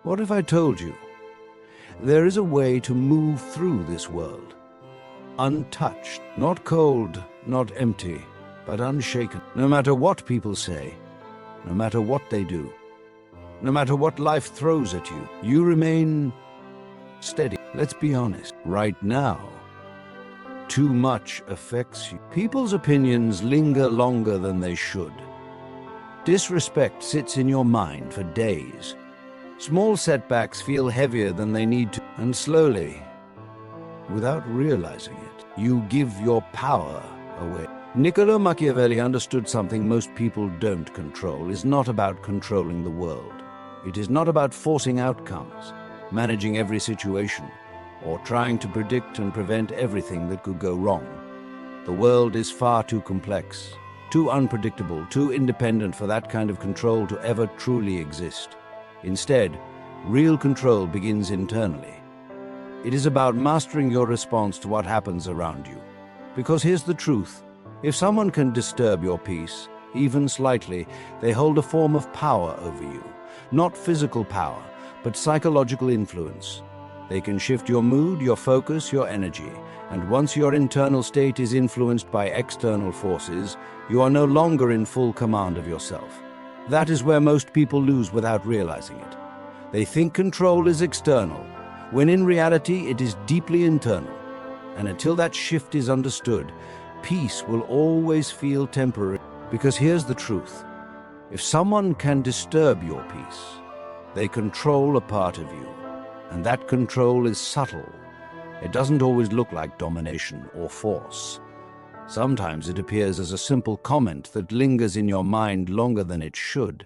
What if I told you there is a way to move through this world, untouched, not cold, not empty, but unshaken? No matter what people say, no matter what they do, no matter what life throws at you, you remain steady. Let's be honest, right now, too much affects you. People's opinions linger longer than they should. Disrespect sits in your mind for days. Small setbacks feel heavier than they need to, and slowly, without realizing it, you give your power away. Niccolò Machiavelli understood something most people don't control is not about controlling the world. It is not about forcing outcomes, managing every situation, or trying to predict and prevent everything that could go wrong. The world is far too complex, too unpredictable, too independent for that kind of control to ever truly exist. Instead, real control begins internally. It is about mastering your response to what happens around you. Because here's the truth. If someone can disturb your peace, even slightly, they hold a form of power over you. Not physical power, but psychological influence. They can shift your mood, your focus, your energy. And once your internal state is influenced by external forces, you are no longer in full command of yourself. That is where most people lose without realizing it. They think control is external, when in reality it is deeply internal. And until that shift is understood, peace will always feel temporary. Because here's the truth. If someone can disturb your peace, they control a part of you. And that control is subtle. It doesn't always look like domination or force. Sometimes it appears as a simple comment that lingers in your mind longer than it should.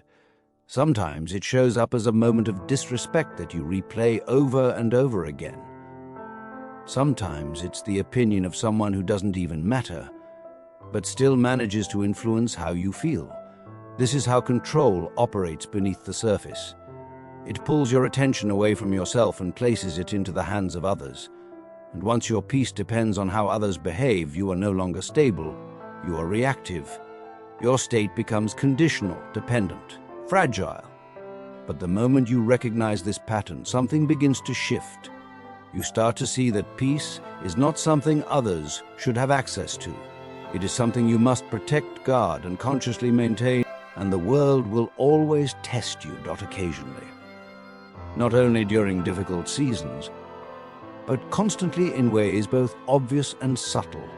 Sometimes it shows up as a moment of disrespect that you replay over and over again. Sometimes it's the opinion of someone who doesn't even matter, but still manages to influence how you feel. This is how control operates beneath the surface. It pulls your attention away from yourself and places it into the hands of others. And once your peace depends on how others behave, you are no longer stable, you are reactive. Your state becomes conditional, dependent, fragile. But the moment you recognize this pattern, something begins to shift. You start to see that peace is not something others should have access to. It is something you must protect, guard, and consciously maintain, and the world will always test you, not occasionally. Not only during difficult seasons, but constantly in ways both obvious and subtle,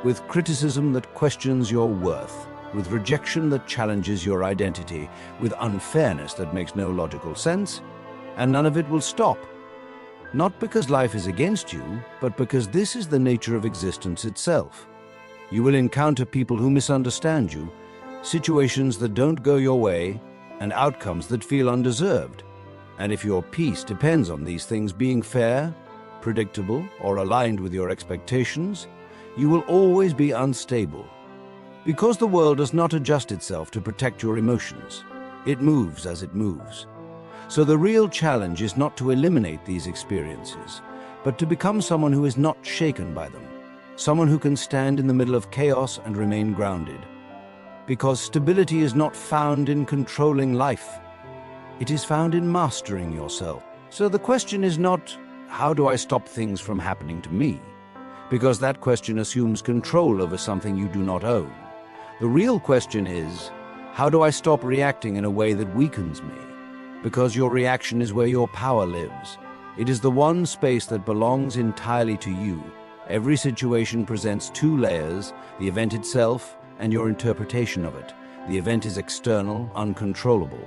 with criticism that questions your worth, with rejection that challenges your identity, with unfairness that makes no logical sense, and none of it will stop. Not because life is against you, but because this is the nature of existence itself. You will encounter people who misunderstand you, situations that don't go your way, and outcomes that feel undeserved. And if your peace depends on these things being fair, predictable, or aligned with your expectations, you will always be unstable. Because the world does not adjust itself to protect your emotions. It moves as it moves. So the real challenge is not to eliminate these experiences, but to become someone who is not shaken by them, someone who can stand in the middle of chaos and remain grounded. Because stability is not found in controlling life. It is found in mastering yourself. So the question is not, how do I stop things from happening to me? Because that question assumes control over something you do not own. The real question is, how do I stop reacting in a way that weakens me? Because your reaction is where your power lives. It is the one space that belongs entirely to you. Every situation presents two layers, the event itself and your interpretation of it. The event is external, uncontrollable.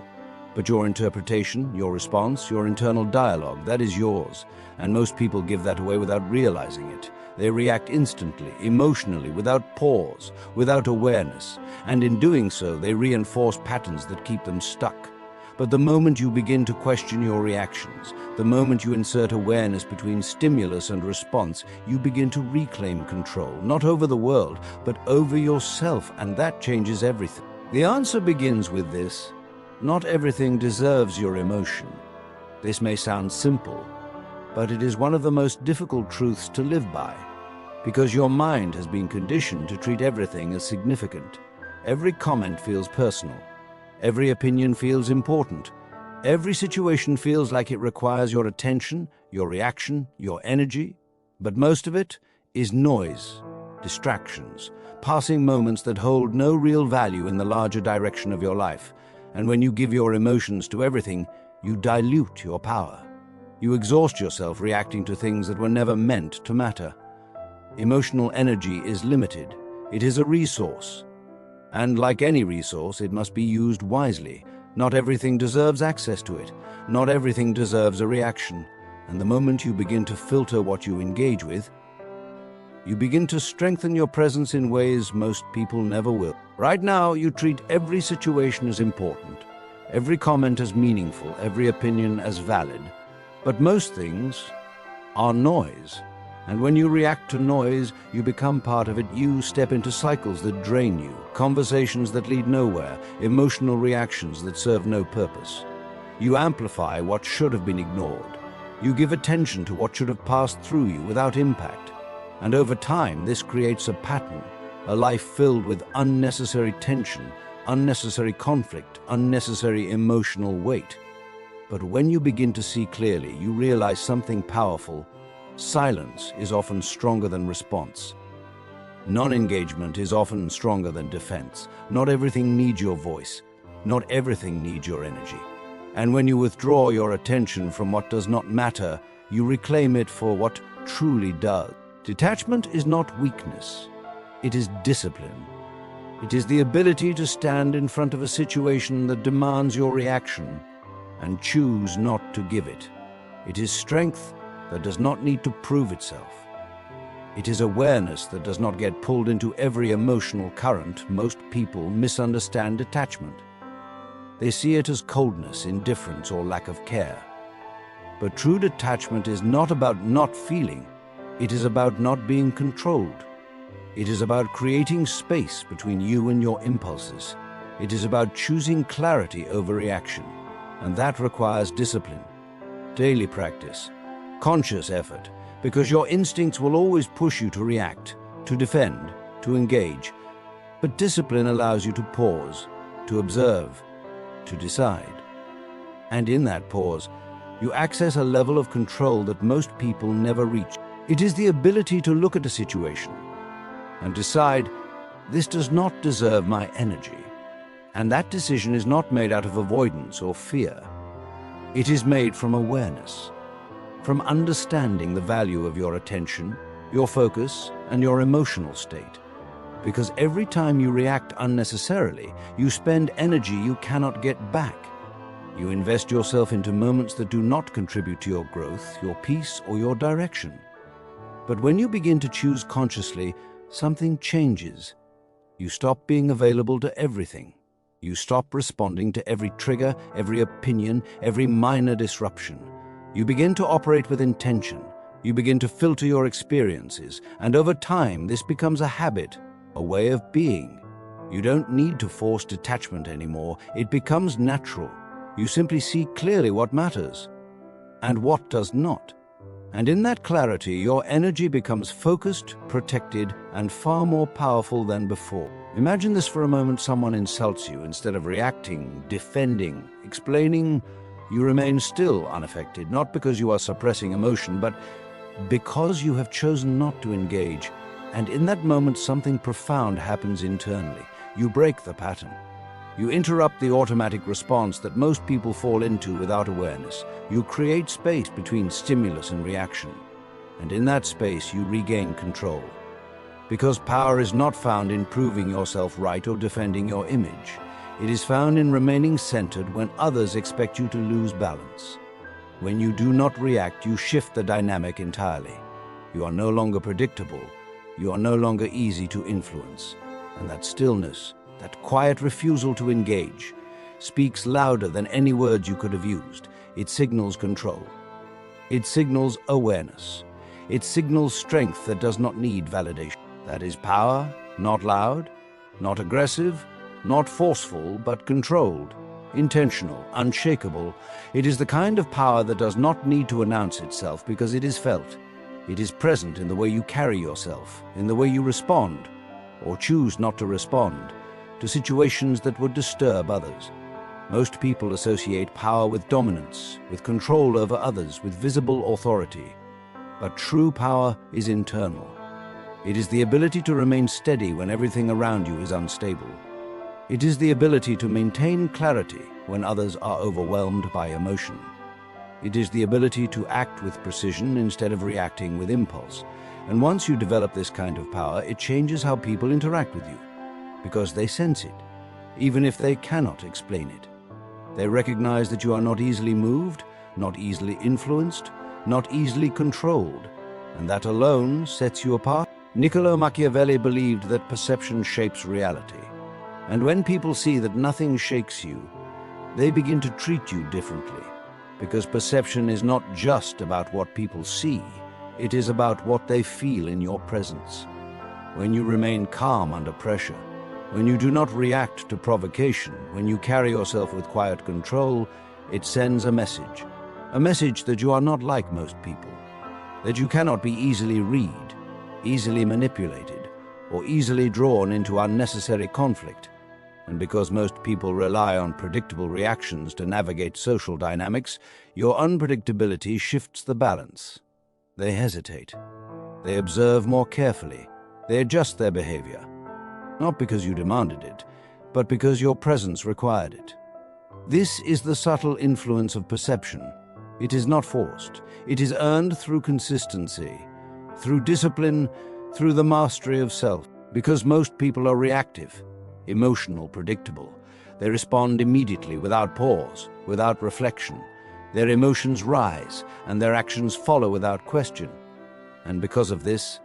But your interpretation, your response, your internal dialogue, that is yours. And most people give that away without realizing it. They react instantly, emotionally, without pause, without awareness. And in doing so, they reinforce patterns that keep them stuck. But the moment you begin to question your reactions, the moment you insert awareness between stimulus and response, you begin to reclaim control, not over the world, but over yourself, and that changes everything. The answer begins with this. Not everything deserves your emotion. This may sound simple, but it is one of the most difficult truths to live by, because your mind has been conditioned to treat everything as significant. Every comment feels personal. Every opinion feels important. Every situation feels like it requires your attention, your reaction, your energy, but most of it is noise, distractions, passing moments that hold no real value in the larger direction of your life. And when you give your emotions to everything, you dilute your power. You exhaust yourself reacting to things that were never meant to matter. Emotional energy is limited. It is a resource. And like any resource, it must be used wisely. Not everything deserves access to it. Not everything deserves a reaction. And the moment you begin to filter what you engage with, you begin to strengthen your presence in ways most people never will. Right now, you treat every situation as important, every comment as meaningful, every opinion as valid. But most things are noise. And when you react to noise, you become part of it. You step into cycles that drain you, conversations that lead nowhere, emotional reactions that serve no purpose. You amplify what should have been ignored. You give attention to what should have passed through you without impact. And over time, this creates a pattern, a life filled with unnecessary tension, unnecessary conflict, unnecessary emotional weight. But when you begin to see clearly, you realize something powerful. Silence is often stronger than response. Non-engagement is often stronger than defense. Not everything needs your voice. Not everything needs your energy. And when you withdraw your attention from what does not matter, you reclaim it for what truly does. Detachment is not weakness. It is discipline. It is the ability to stand in front of a situation that demands your reaction and choose not to give it. It is strength that does not need to prove itself. It is awareness that does not get pulled into every emotional current. Most people misunderstand detachment. They see it as coldness, indifference, or lack of care. But true detachment is not about not feeling. It is about not being controlled. It is about creating space between you and your impulses. It is about choosing clarity over reaction. And that requires discipline, daily practice, conscious effort, because your instincts will always push you to react, to defend, to engage. But discipline allows you to pause, to observe, to decide. And in that pause, you access a level of control that most people never reach. It is the ability to look at a situation and decide, this does not deserve my energy. And that decision is not made out of avoidance or fear. It is made from awareness, from understanding the value of your attention, your focus, and your emotional state. Because every time you react unnecessarily, you spend energy you cannot get back. You invest yourself into moments that do not contribute to your growth, your peace, or your direction. But when you begin to choose consciously, something changes. You stop being available to everything. You stop responding to every trigger, every opinion, every minor disruption. You begin to operate with intention. You begin to filter your experiences, and over time, this becomes a habit, a way of being. You don't need to force detachment anymore. It becomes natural. You simply see clearly what matters and what does not. And in that clarity, your energy becomes focused, protected, and far more powerful than before. Imagine this for a moment. Someone insults you. Instead of reacting, defending, explaining, you remain still unaffected, not because you are suppressing emotion, but because you have chosen not to engage. And in that moment, something profound happens internally. You break the pattern. You interrupt the automatic response that most people fall into without awareness. You create space between stimulus and reaction. And in that space, you regain control. Because power is not found in proving yourself right or defending your image. It is found in remaining centered when others expect you to lose balance. When you do not react, you shift the dynamic entirely. You are no longer predictable. You are no longer easy to influence. And that stillness, that quiet refusal to engage, speaks louder than any words you could have used. It signals control. It signals awareness. It signals strength that does not need validation. That is power, not loud, not aggressive, not forceful, but controlled, intentional, unshakable. It is the kind of power that does not need to announce itself because it is felt. It is present in the way you carry yourself, in the way you respond, or choose not to respond, to situations that would disturb others. Most people associate power with dominance, with control over others, with visible authority. But true power is internal. It is the ability to remain steady when everything around you is unstable. It is the ability to maintain clarity when others are overwhelmed by emotion. It is the ability to act with precision instead of reacting with impulse. And once you develop this kind of power, it changes how people interact with you, because they sense it, even if they cannot explain it. They recognize that you are not easily moved, not easily influenced, not easily controlled, and that alone sets you apart. Niccolò Machiavelli believed that perception shapes reality. And when people see that nothing shakes you, they begin to treat you differently, because perception is not just about what people see, it is about what they feel in your presence. When you remain calm under pressure, when you do not react to provocation, when you carry yourself with quiet control, it sends a message that you are not like most people, that you cannot be easily read, easily manipulated, or easily drawn into unnecessary conflict. And because most people rely on predictable reactions to navigate social dynamics, your unpredictability shifts the balance. They hesitate. They observe more carefully. They adjust their behavior. Not because you demanded it, but because your presence required it. This is the subtle influence of perception. It is not forced. It is earned through consistency, through discipline, through the mastery of self. Because most people are reactive, emotional, predictable. They respond immediately, without pause, without reflection. Their emotions rise, and their actions follow without question. And because of this,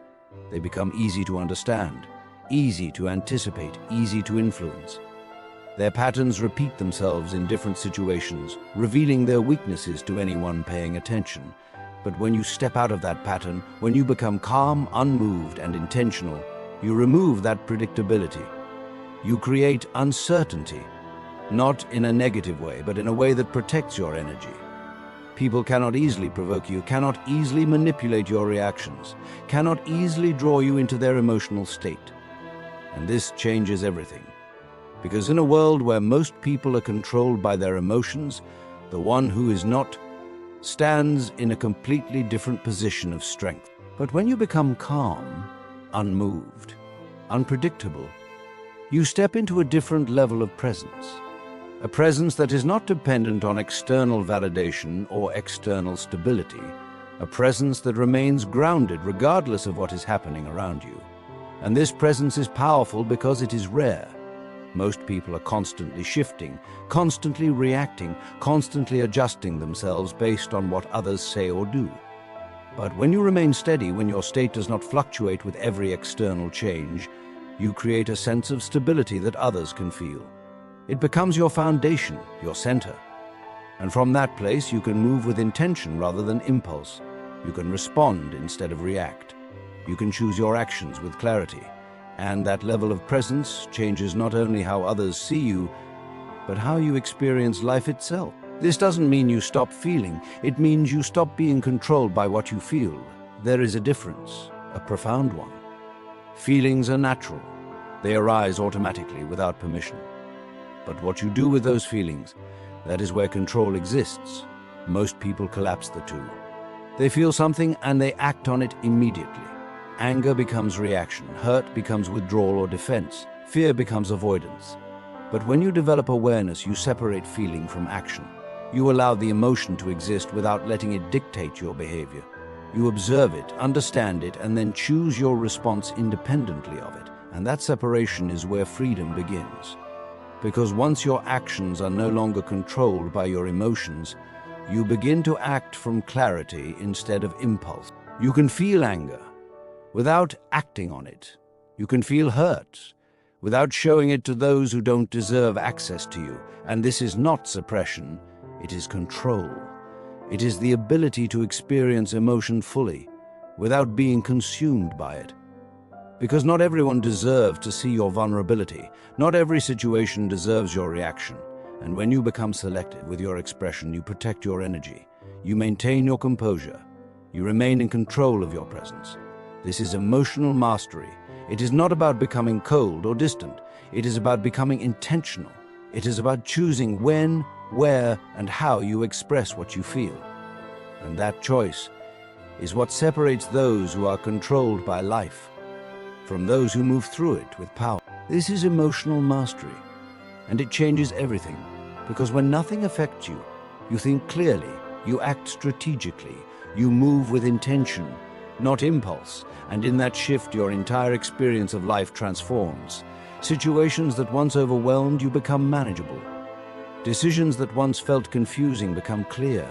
they become easy to understand, easy to anticipate, easy to influence. Their patterns repeat themselves in different situations, revealing their weaknesses to anyone paying attention. But when you step out of that pattern, when you become calm, unmoved, and intentional, you remove that predictability. You create uncertainty, not in a negative way, but in a way that protects your energy. People cannot easily provoke you, cannot easily manipulate your reactions, cannot easily draw you into their emotional state. And this changes everything. Because in a world where most people are controlled by their emotions, the one who is not stands in a completely different position of strength. But when you become calm, unmoved, unpredictable, you step into a different level of presence. A presence that is not dependent on external validation or external stability. A presence that remains grounded regardless of what is happening around you. And this presence is powerful because it is rare. Most people are constantly shifting, constantly reacting, constantly adjusting themselves based on what others say or do. But when you remain steady, when your state does not fluctuate with every external change, you create a sense of stability that others can feel. It becomes your foundation, your center. And from that place, you can move with intention rather than impulse. You can respond instead of react. You can choose your actions with clarity. And that level of presence changes not only how others see you, but how you experience life itself. This doesn't mean you stop feeling. It means you stop being controlled by what you feel. There is a difference, a profound one. Feelings are natural. They arise automatically without permission. But what you do with those feelings, that is where control exists. Most people collapse the two. They feel something and they act on it immediately. Anger becomes reaction, hurt becomes withdrawal or defense, fear becomes avoidance. But when you develop awareness, you separate feeling from action. You allow the emotion to exist without letting it dictate your behavior. You observe it, understand it, and then choose your response independently of it. And that separation is where freedom begins. Because once your actions are no longer controlled by your emotions, you begin to act from clarity instead of impulse. You can feel anger without acting on it. You can feel hurt without showing it to those who don't deserve access to you. And this is not suppression, it is control. It is the ability to experience emotion fully without being consumed by it. Because not everyone deserves to see your vulnerability. Not every situation deserves your reaction. And when you become selective with your expression, you protect your energy. You maintain your composure. You remain in control of your presence. This is emotional mastery. It is not about becoming cold or distant. It is about becoming intentional, It is about choosing when, where, and how you express what you feel. And that choice is what separates those who are controlled by life from those who move through it with power. This is emotional mastery, and it changes everything, because when nothing affects you, you think clearly, you act strategically, you move with intention, not impulse, and in that shift your entire experience of life transforms. Situations that once overwhelmed you become manageable. Decisions that once felt confusing become clear.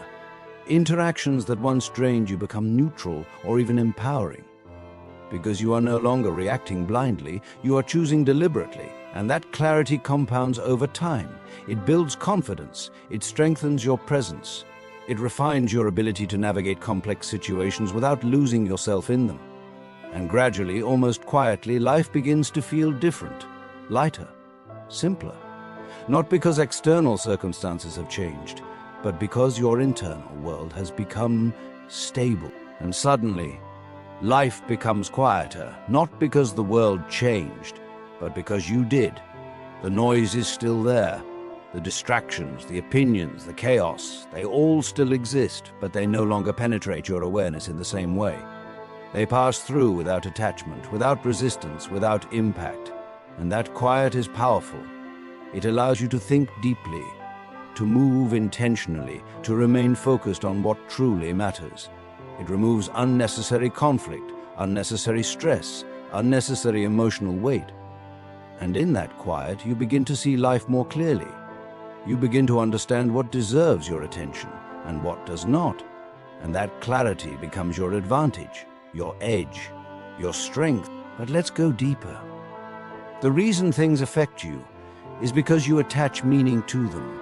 Interactions that once drained you become neutral or even empowering. Because you are no longer reacting blindly, you are choosing deliberately, and that clarity compounds over time. It builds confidence, it strengthens your presence, it refines your ability to navigate complex situations without losing yourself in them. And gradually, almost quietly, life begins to feel different, lighter, simpler. Not because external circumstances have changed, but because your internal world has become stable. And suddenly, life becomes quieter, not because the world changed, but because you did. The noise is still there. The distractions, the opinions, the chaos, they all still exist, but they no longer penetrate your awareness in the same way. They pass through without attachment, without resistance, without impact. And that quiet is powerful. It allows you to think deeply, to move intentionally, to remain focused on what truly matters. It removes unnecessary conflict, unnecessary stress, unnecessary emotional weight. And in that quiet, you begin to see life more clearly. You begin to understand what deserves your attention and what does not. And that clarity becomes your advantage, your edge, your strength. But let's go deeper. The reason things affect you is because you attach meaning to them.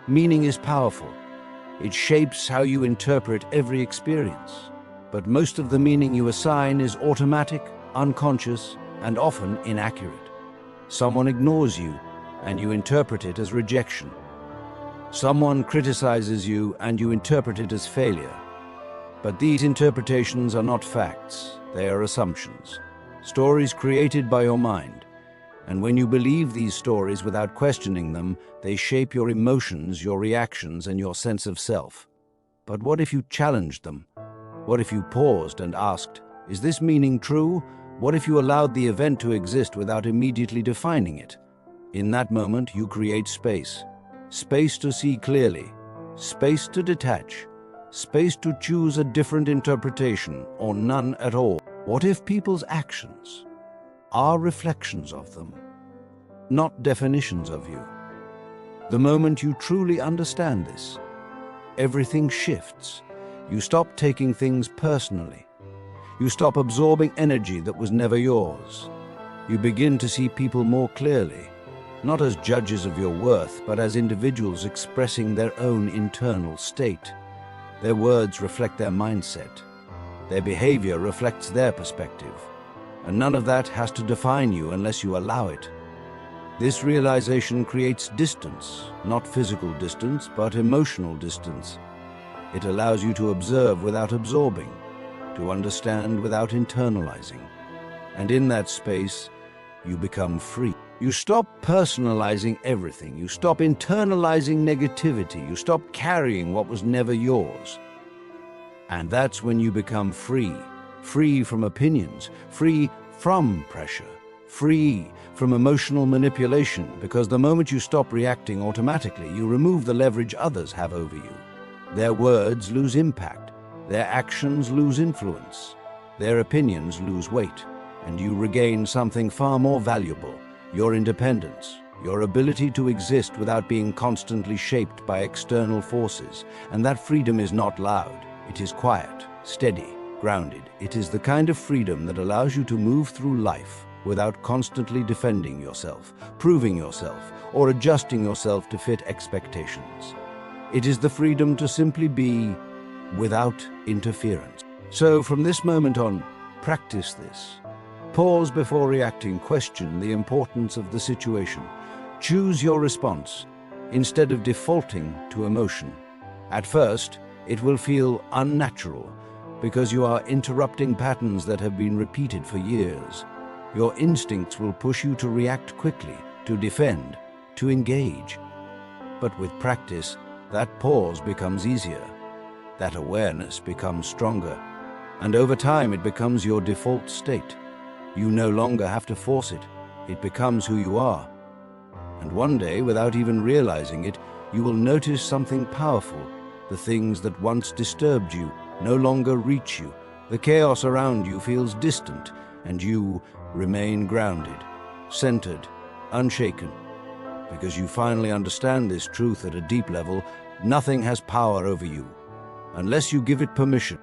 Meaning is powerful. It shapes how you interpret every experience. But most of the meaning you assign is automatic, unconscious, and often inaccurate. Someone ignores you, and you interpret it as rejection. Someone criticizes you, and you interpret it as failure. But these interpretations are not facts. They are assumptions. Stories created by your mind. And when you believe these stories without questioning them, they shape your emotions, your reactions, and your sense of self. But what if you challenged them? What if you paused and asked, is this meaning true? What if you allowed the event to exist without immediately defining it? In that moment, you create space. Space to see clearly. Space to detach. Space to choose a different interpretation, or none at all. What if people's actions are reflections of them, not definitions of you? The moment you truly understand this, everything shifts. You stop taking things personally. You stop absorbing energy that was never yours. You begin to see people more clearly, not as judges of your worth, but as individuals expressing their own internal state. Their words reflect their mindset. Their behavior reflects their perspective. And none of that has to define you unless you allow it. This realization creates distance, not physical distance, but emotional distance. It allows you to observe without absorbing, to understand without internalizing. And in that space, you become free. You stop personalizing everything. You stop internalizing negativity. You stop carrying what was never yours. And that's when you become free. Free from opinions, free from pressure, free from emotional manipulation, because the moment you stop reacting automatically, you remove the leverage others have over you. Their words lose impact, their actions lose influence, their opinions lose weight, and you regain something far more valuable, your independence, your ability to exist without being constantly shaped by external forces. And that freedom is not loud, it is quiet, steady, grounded. It is the kind of freedom that allows you to move through life without constantly defending yourself, proving yourself, or adjusting yourself to fit expectations. It is the freedom to simply be without interference. So from this moment on, practice this. Pause before reacting, question the importance of the situation. Choose your response instead of defaulting to emotion. At first, it will feel unnatural, because you are interrupting patterns that have been repeated for years. Your instincts will push you to react quickly, to defend, to engage. But with practice, that pause becomes easier. That awareness becomes stronger. And over time, it becomes your default state. You no longer have to force it. It becomes who you are. And one day, without even realizing it, you will notice something powerful. The things that once disturbed you no longer reach you. The chaos around you feels distant, and you remain grounded, centered, unshaken. Because you finally understand this truth at a deep level, nothing has power over you, unless you give it permission.